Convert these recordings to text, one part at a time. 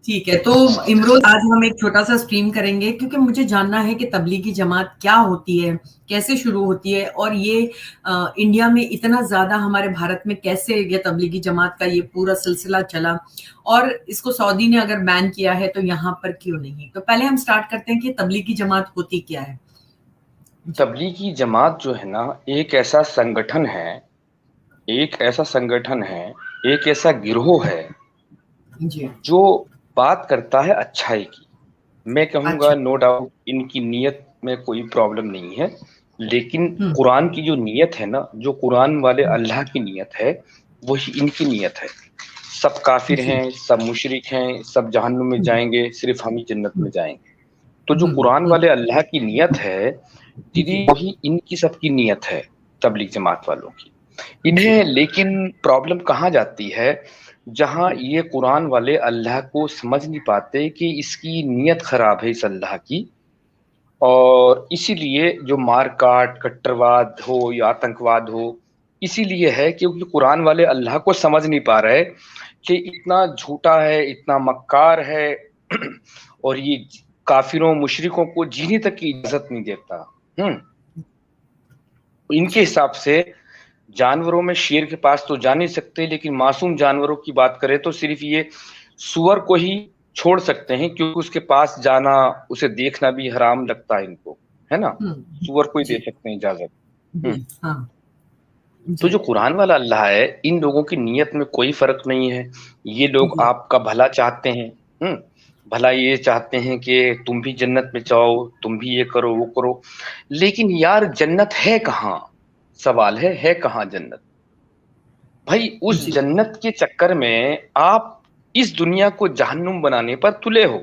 ठीक है, तो इमरोज आज हम एक छोटा सा स्ट्रीम करेंगे क्योंकि मुझे जानना है कि तबलीगी जमात क्या होती है, कैसे शुरू होती है और ये इंडिया में इतना ज्यादा हमारे भारत में कैसे ये तबलीगी जमात का ये पूरा सिलसिला चला और इसको सऊदी ने अगर बैन किया है तो यहाँ पर क्यों नहीं। तो पहले हम स्टार्ट करते हैं कि तबलीगी जमात होती क्या है। तबलीगी जमात जो है ना, एक ऐसा संगठन है, एक ऐसा संगठन है, एक ऐसा गिरोह है जी। जो बात करता है अच्छाई की। मैं कहूँगा अच्छा। नो डाउट इनकी नीयत में कोई प्रॉब्लम नहीं है, लेकिन हम्म। कुरान की जो नीयत है ना, जो कुरान वाले अल्लाह की नीयत है, वही इनकी नीयत है। सब काफिर जी। हैं, सब मुशरिक हैं, सब जहन्नुम में हम्म। जाएंगे, सिर्फ हम ही जन्नत में हम्म। जाएंगे। तो जो हम्म। कुरान वाले अल्लाह की नीयत है दीदी, जी। वही इनकी सबकी नीयत है, तबलीग जमात वालों की। जी। इन्हें लेकिन प्रॉब्लम कहाँ जाती है, जहां ये कुरान वाले अल्लाह को समझ नहीं पाते कि इसकी नीयत खराब है इस अल्लाह की, और इसीलिए जो मार काट कट्टरवाद हो या आतंकवाद हो, इसीलिए है क्योंकि कुरान वाले अल्लाह को समझ नहीं पा रहे कि इतना झूठा है, इतना मक्कार है और ये काफिरों मुशरिकों को जीने तक की इजाजत नहीं देता। इनके हिसाब से जानवरों में शेर के पास तो जा नहीं सकते, लेकिन मासूम जानवरों की बात करें तो सिर्फ ये सुअर को ही छोड़ सकते हैं, क्योंकि उसके पास जाना, उसे देखना भी हराम लगता है इनको, है ना। सुअर को ही दे जी। सकते हैं इजाजत। हम्म। जी। हाँ। तो जी। जो कुरान वाला अल्लाह है, इन लोगों की नीयत में कोई फर्क नहीं है। ये लोग जी। आपका भला चाहते हैं। भला ये चाहते हैं कि तुम भी जन्नत में जाओ, तुम भी ये करो वो करो, लेकिन यार जन्नत है कहाँ? सवाल है कहाँ जन्नत? भाई उस जी। जन्नत के चक्कर में आप इस दुनिया को जहन्नुम बनाने पर तुले हो।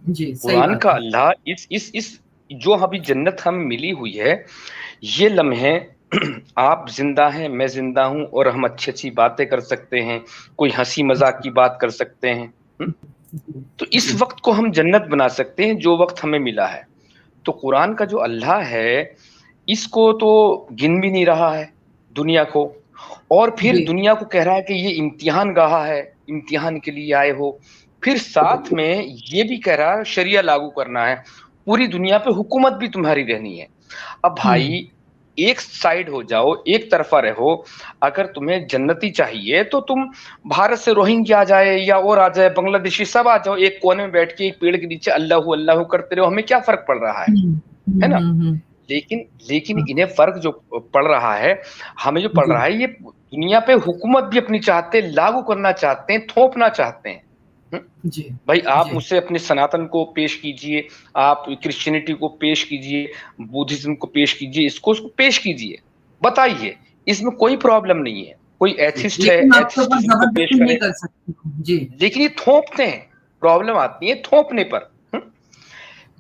जी, सही कुरान बात का है। अल्लाह इस जो अभी जन्नत हमें मिली हुई है, ये लम्हे आप जिंदा हैं, मैं जिंदा हूं, और हम अच्छी अच्छी बातें कर सकते हैं, कोई हंसी मजाक की बात कर सकते हैं। हम्म? तो इस जी। वक्त को हम जन्नत बना सकते हैं, जो वक्त हमें मिला है। तो कुरान का जो अल्लाह है, इसको तो गिन भी नहीं रहा है दुनिया को, और फिर जी। दुनिया को कह रहा है कि ये इम्तिहान गाह है, इम्तिहान के लिए आए हो। फिर साथ में ये भी कह रहा है शरिया लागू करना है, पूरी दुनिया पे हुकूमत भी तुम्हारी रहनी है। अब हम्म। भाई एक साइड हो जाओ, एक तरफा रहो। अगर तुम्हें जन्नती चाहिए तो तुम भारत से रोहिंग्या आ जाए या और आ जाए, बांग्लादेशी सब आ जाओ, एक कोने में बैठ के एक पेड़ के नीचे अल्लाह अल्लाह करते रहो, हमें क्या फर्क पड़ रहा हम्म। है ना। हम्म। लेकिन लेकिन हम्म। इन्हें फर्क जो पड़ रहा है, हमें जो पड़ जी। रहा है, ये दुनिया पे हुकूमत भी अपनी चाहते हैं, लागू करना चाहते हैं, थोपना चाहते हैं। हम्म? जी। भाई आप जी। मुझसे अपने सनातन को पेश कीजिए, आप क्रिश्चियनिटी को पेश कीजिए, बुद्धिज्म को पेश कीजिए, उसको पेश कीजिए, बताइए, इसमें कोई प्रॉब्लम नहीं है। कोई एथिस्ट है, लेकिन आपके ऊपर एथिस्टिज्म को पेश जबरदस्ती नहीं करे। कर सकती। जी। लेकिन ये थोपते हैं, प्रॉब्लम आती है थोपने पर।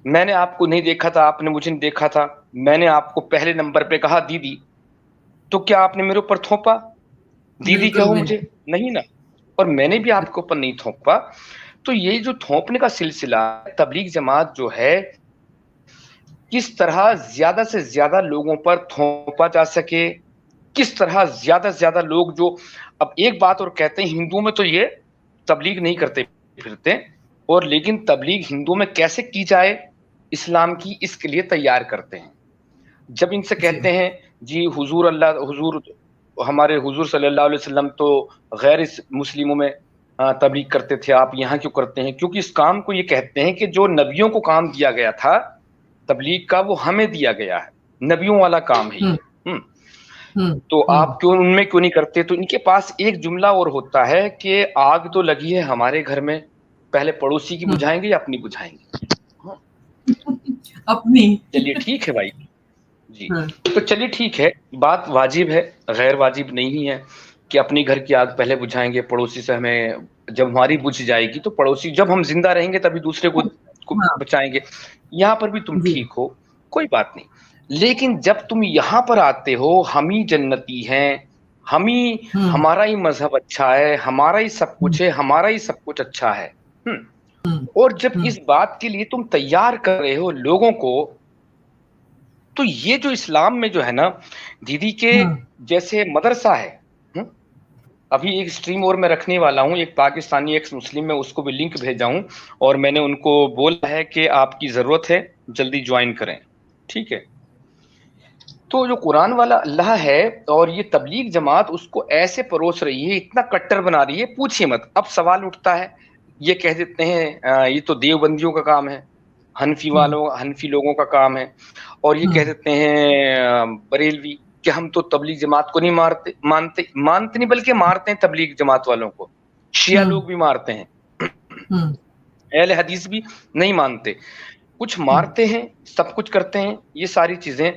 मैंने आपको नहीं देखा था, आपने मुझे नहीं देखा था, मैंने आपको पहले नंबर पे कहा दीदी, तो क्या आपने मेरे ऊपर थोपा? दीदी बिल्कुल कहो भी मुझे, नहीं। नहीं ना। और मैंने भी आपके ऊपर नहीं थोपा। तो ये जो थोपने का सिलसिला, तबलीग जमात जो है, किस तरह ज्यादा से ज्यादा लोगों पर थोपा जा सके, किस तरह ज्यादा से ज्यादा लोग जो, अब एक बात और कहते हैं, हिंदुओं में तो ये तबलीग नहीं करते फिरते, और लेकिन तबलीग हिंदुओं में कैसे की जाए इस्लाम की, इसके लिए तैयार करते हैं। जब इनसे जी। कहते हैं जी हुजूर अल्लाह, हुजूर हमारे हुजूर सल्लल्लाहु अलैहि वसल्लम तो गैर इस मुस्लिमों में तबलीग करते थे, आप यहाँ क्यों करते हैं? क्योंकि इस काम को ये कहते हैं कि जो नबियों को काम दिया गया था तबलीग का, वो हमें दिया गया है, नबियों वाला काम है हम्म। ये। हम्म। हम्म। तो हम्म। आप क्यों उनमें क्यों नहीं करते? तो इनके पास एक जुमला और होता है कि आग तो लगी है हमारे घर में, पहले पड़ोसी की हम्म। बुझाएंगे या अपनी बुझाएंगे? हाँ, अपनी। चलिए ठीक है भाई। जी। हाँ। तो चलिए ठीक है, बात वाजिब है, गैर वाजिब नहीं है कि अपनी घर की आग पहले बुझाएंगे, पड़ोसी से हमें, जब हमारी बुझ जाएगी तो पड़ोसी, जब हम जिंदा रहेंगे तभी दूसरे को हाँ। बचाएंगे। यहाँ पर भी तुम जी। ठीक हो, कोई बात नहीं। लेकिन जब तुम यहाँ पर आते हो, हम ही जन्नती हैं, हम ही, हम्म। हमारा ही मजहब अच्छा है, हमारा ही सब हम्म। कुछ है, हमारा ही सब कुछ अच्छा है। हम्म। हम्म। और जब हम्म। इस बात के लिए तुम तैयार कर रहे हो लोगों को, तो ये जो इस्लाम में जो है ना दीदी के, हम्म। जैसे मदरसा है, हम्म, अभी एक स्ट्रीम और मैं रखने वाला हूँ, एक पाकिस्तानी एक्स मुस्लिम, मैं उसको भी लिंक भेजा हूँ और मैंने उनको बोला है कि आपकी ज़रूरत है, जल्दी ज्वाइन करें, ठीक है। तो जो कुरान वाला अल्लाह है और ये तबलीग जमात उसको ऐसे परोस रही है, इतना कट्टर बना रही है, पूछिए मत। अब सवाल उठता है, ये कह देते हैं ये तो देवबंदियों का काम है, हनफी लोगों का काम है, और ये कह देते हैं बरेलवी कि हम तो तबलीग जमात को नहीं मानते नहीं, बल्कि मारते हैं तबलीग जमात वालों को। शिया लोग भी मारते हैं, अहले हदीस भी नहीं मानते, कुछ मारते हैं, सब कुछ करते हैं, ये सारी चीजें।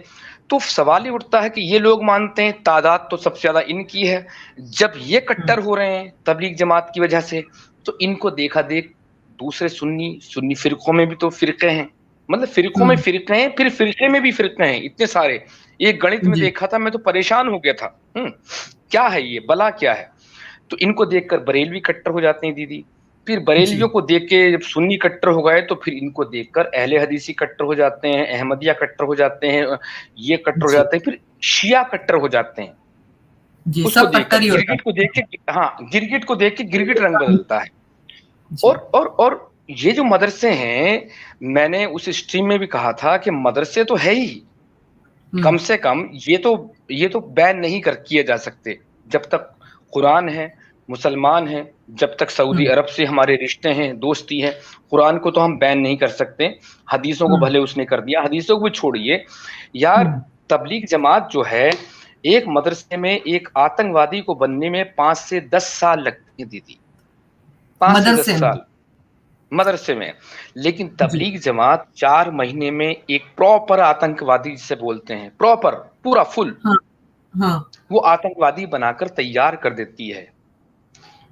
तो सवाल ही उठता है कि ये लोग मानते हैं, तादाद तो सबसे ज्यादा इनकी है, जब ये कट्टर हो रहे हैं तबलीग जमात की वजह से, तो इनको देखा देख दूसरे सुन्नी फिरकों में भी तो फिरके हैं, मतलब फिरकों में फिरके हैं, फिर फिरके में भी फिरके हैं, इतने सारे। एक गणित में देखा था मैं तो परेशान हो गया था, क्या है ये, बला क्या है। तो इनको देखकर बरेलवी कट्टर हो जाते हैं दीदी, फिर बरेलवियों को देख के जब सुन्नी कट्टर हो गए तो फिर इनको देखकर अहले हदीसी कट्टर हो जाते हैं, अहमदिया कट्टर हो जाते हैं, ये कट्टर हो जाते हैं, फिर शिया कट्टर हो जाते हैं। उसको देखकर गिरगिट को देख के, हाँ, गिरगिट को देख के गिरगिट रंग बदलता है। और ये जो मदरसे हैं, मैंने उस स्ट्रीम में भी कहा था कि मदरसे तो है ही, कम से कम ये तो बैन नहीं किए जा सकते जब तक कुरान है, मुसलमान हैं, जब तक सऊदी अरब से हमारे रिश्ते हैं, दोस्ती है, कुरान को तो हम बैन नहीं कर सकते। हदीसों को भले उसने कर दिया, हदीसों को भी छोड़िए यार, तबलीग जमात जो है, एक मदरसे में एक आतंकवादी को बनने में 5 से 10 साल लगते हैं दीदी, 5 से 10 साल मदरसे में। लेकिन तबलीग जमात 4 महीने में एक प्रॉपर आतंकवादी जिसे बोलते हैं, प्रॉपर पूरा फुल, वो आतंकवादी बनाकर तैयार कर देती है,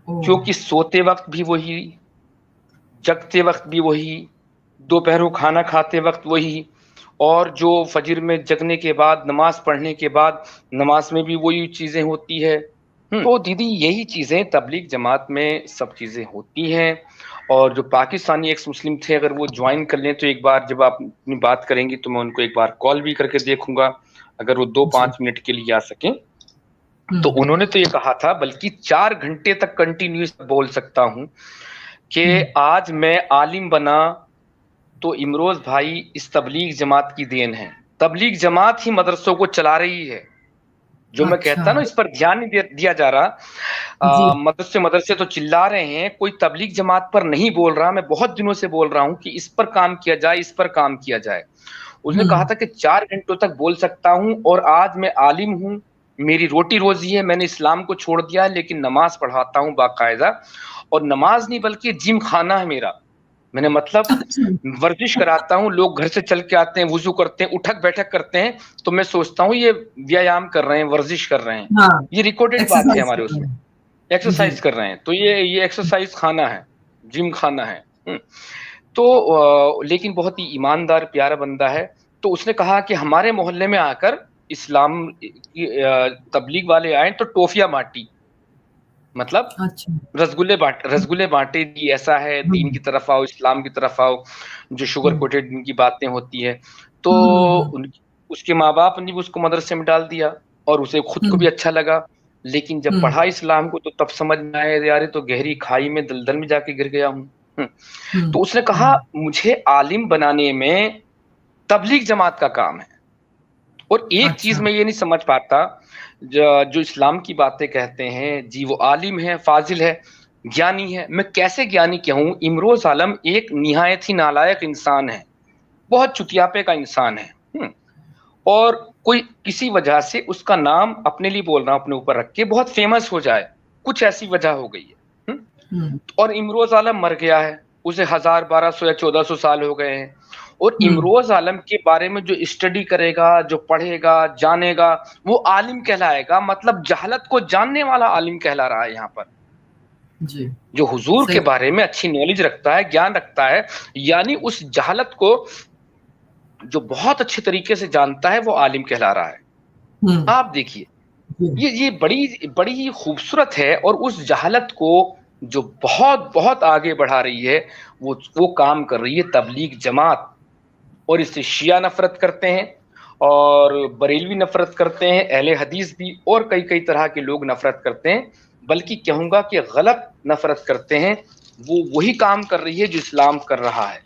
क्योंकि सोते वक्त भी वही, जगते वक्त भी वही, दोपहरों खाना खाते वक्त वही, और जो फजर में जगने के बाद, नमाज पढ़ने के बाद, नमाज में भी वही चीजें होती है। तो दीदी यही चीजें तबलीग जमात में सब चीजें होती हैं। और जो पाकिस्तानी एक्स मुस्लिम थे, अगर वो ज्वाइन कर लें तो एक बार जब आप अपनी बात करेंगी तो मैं उनको एक बार कॉल भी करके देखूंगा, अगर वो 2-5 मिनट के लिए आ सकें। तो उन्होंने तो ये कहा था, बल्कि 4 घंटे तक कंटिन्यूस बोल सकता हूं कि आज मैं आलिम बना तो इमरोज भाई इस तबलीग जमात की देन है। तबलीग जमात ही मदरसों को चला रही है, जो मैं कहता ना, इस पर ध्यान नहीं दिया जा रहा। मदरसे तो चिल्ला रहे हैं, कोई तबलीग जमात पर नहीं बोल रहा। मैं बहुत दिनों से बोल रहा हूं कि इस पर काम किया जाए, इस पर काम किया जाए। उसने कहा था कि 4 घंटों तक बोल सकता हूं, और आज मैं आलिम हूं, मेरी रोटी रोजी है, मैंने इस्लाम को छोड़ दिया, लेकिन नमाज पढ़ाता हूं बाकायदा, और नमाज नहीं बल्कि जिम खाना है मेरा, मैंने मतलब वर्जिश कराता हूं। लोग घर से चल के आते हैं, वुजू करते हैं, उठक बैठक करते हैं, तो मैं सोचता हूं ये व्यायाम कर रहे हैं, वर्जिश कर रहे हैं, ये रिकॉर्डेड बात है हमारे उसमें, एक्सरसाइज कर रहे हैं, तो ये एक्सरसाइज खाना है, जिम खाना है। तो लेकिन बहुत ही ईमानदार प्यारा बंदा है। तो उसने कहा कि हमारे मोहल्ले में आकर इस्लाम तबलीग वाले आए तो टोफिया बांटी, मतलब रसगुल्ले बांटे जी, ऐसा है, दीन की तरफ आओ, इस्लाम की तरफ आओ, जो शुगर कोटेड इनकी बातें होती है। तो उसके माँ बाप ने भी उसको मदरसे में डाल दिया, और उसे खुद को भी अच्छा लगा, लेकिन जब पढ़ा इस्लाम को तो तब समझ में आया, यार तो गहरी खाई में, दलदल में जाके गिर गया हूँ। तो उसने कहा मुझे आलिम बनाने में तबलीग जमात का काम है। और एक चीज मैं ये नहीं समझ पाता, जो इस्लाम की बातें कहते हैं जी, वो आलिम है, फाजिल है, ज्ञानी है। मैं कैसे ज्ञानी कहूं? इमरोज आलम एक निहायत ही नालायक इंसान है, बहुत चुतियापे का इंसान है, और कोई किसी वजह से उसका नाम, अपने लिए बोल रहा हूं, अपने ऊपर रख के बहुत फेमस हो जाए, कुछ ऐसी वजह हो गई है। और इमरोज आलम मर गया है, उसे 1000, 1200 या 1400 साल हो गए हैं, और इमरोज आलम के बारे में जो स्टडी करेगा, जो पढ़ेगा, जानेगा, वो आलिम कहलाएगा, मतलब जहालत को जानने वाला आलिम कहला रहा है यहाँ पर जी। जो हुजूर के बारे में अच्छी नॉलेज रखता है, ज्ञान रखता है, यानी उस जहालत को जो बहुत अच्छे तरीके से जानता है, वो आलिम कहला रहा है। आप देखिए, ये बड़ी ही खूबसूरत है, और उस जहालत को जो बहुत बहुत आगे बढ़ा रही है, वो काम कर रही है तबलीग जमात। और इससे शिया नफरत करते हैं, और बरेलवी नफरत करते हैं, अहले हदीस भी, और कई तरह के लोग नफरत करते हैं। बल्कि कहूँगा कि गलत नफ़रत करते हैं, वो वही काम कर रही है जो इस्लाम कर रहा है।